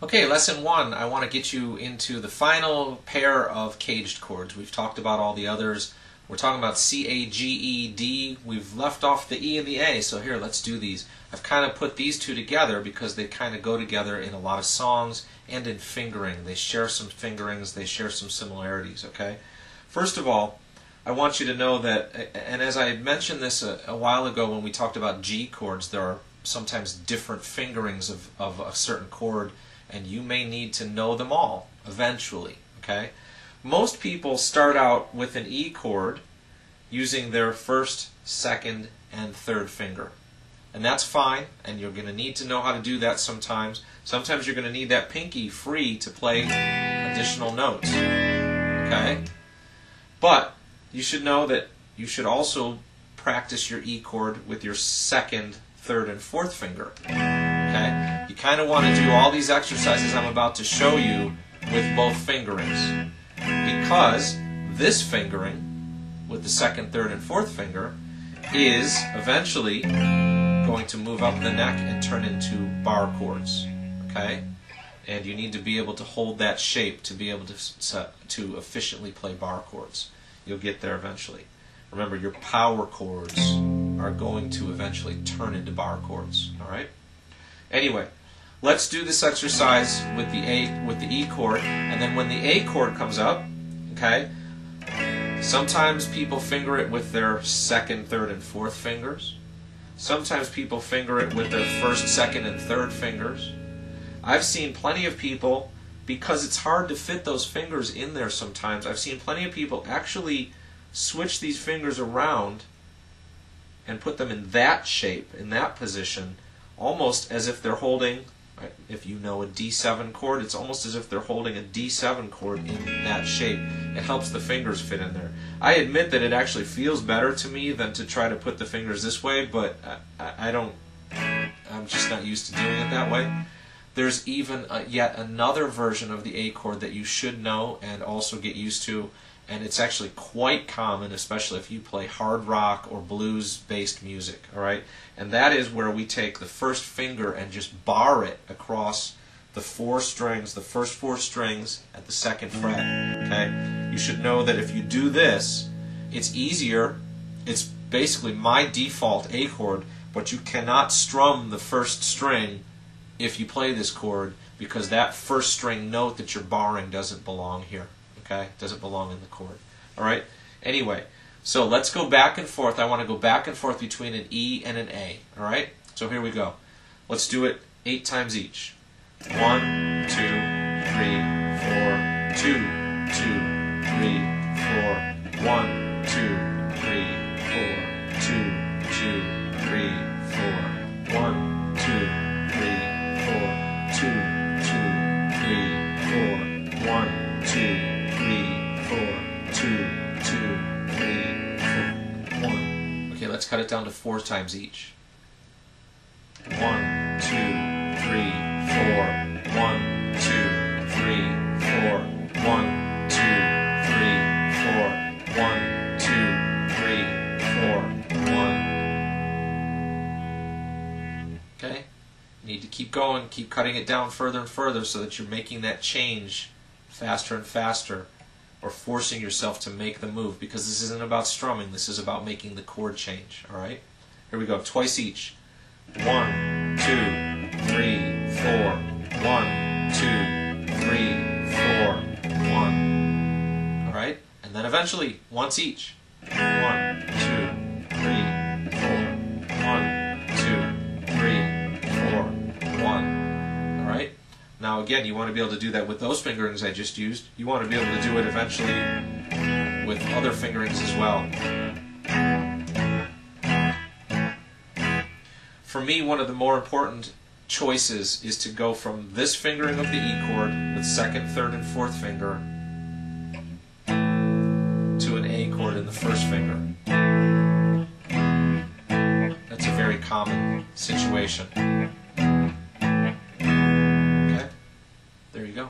Okay, lesson 1, I want to get you into the final pair of caged chords. We've talked about all the others. We're talking about C, A, G, E, D. We've left off the E and the A, so here, let's do these. I've kind of put these two together because they kind of go together in a lot of songs and in fingering. They share some fingerings, they share some similarities, okay? First of all, I want you to know that, and as I mentioned this a while ago when we talked about G chords, there are sometimes different fingerings of a certain chord, and you may need to know them all eventually, okay? Most people start out with an E chord using their first, second, and third finger. And that's fine, and you're going to need to know how to do that sometimes. Sometimes you're going to need that pinky free to play additional notes, okay? But you should know that you should also practice your E chord with your second, third, and fourth finger, okay? You kind of want to do all these exercises I'm about to show you with both fingerings, because this fingering with the second, third, and fourth finger is eventually going to move up the neck and turn into bar chords, okay? And you need to be able to hold that shape to be able to efficiently play bar chords. You'll get there eventually. Remember, your power chords are going to eventually turn into bar chords, all right? Anyway, let's do this exercise with the E chord, and then when the A chord comes up, okay, sometimes people finger it with their second, third, and fourth fingers. Sometimes people finger it with their first, second, and third fingers. I've seen plenty of people, because it's hard to fit those fingers in there sometimes, I've seen plenty of people actually switch these fingers around and put them in that shape, in that position, almost as if they're holding, if you know a D7 chord, it's almost as if they're holding a D7 chord in that shape. It helps the fingers fit in there. I admit that it actually feels better to me than to try to put the fingers this way, but I'm just not used to doing it that way. There's even yet another version of the A chord that you should know and also get used to, and it's actually quite common, especially if you play hard rock or blues-based music, all right? And that is where we take the first finger and just bar it across the four strings, the first four strings at the second fret, okay? You should know that if you do this, it's easier. It's basically my default A chord, but you cannot strum the first string if you play this chord, because that first string note that you're barring doesn't belong here, okay? Doesn't belong in the chord, all right? Anyway, so let's go back and forth. I want to go back and forth between an E and an A, all right? So here we go. Let's do it 8 times each. 1, 2, 3, 4, 2, 2, 3, 4, 1, 2, 3, 4, 2, 2, 3, 4, 1, 2, 3, 4, 2, 2, 3, 4, 1, 2, 3, 4, 2, 2, 3, 4, 1. Okay, let's cut it down to 4 times each. 1, 2, 3, 4, 1, 2, 3, 4, 1, 2, 3, 4, 1, 2, 3, 4, 1. Okay? You need to keep going, keep cutting it down further and further so that you're making that change faster and faster, or forcing yourself to make the move, because this isn't about strumming, this is about making the chord change, all right? Here we go, twice each. 1, 2, 3, 4, 1, 2, 3, 4, 1. All right? And then eventually, once each. 1, 2, 3, 4, 1, 2, 3, 4, 1. All right? Now again, you want to be able to do that with those fingerings I just used. You want to be able to do it eventually with other fingerings as well. For me, one of the more important choices is to go from this fingering of the E chord with second, third, and fourth finger to an A chord in the first finger. That's a very common situation. Okay? There you go.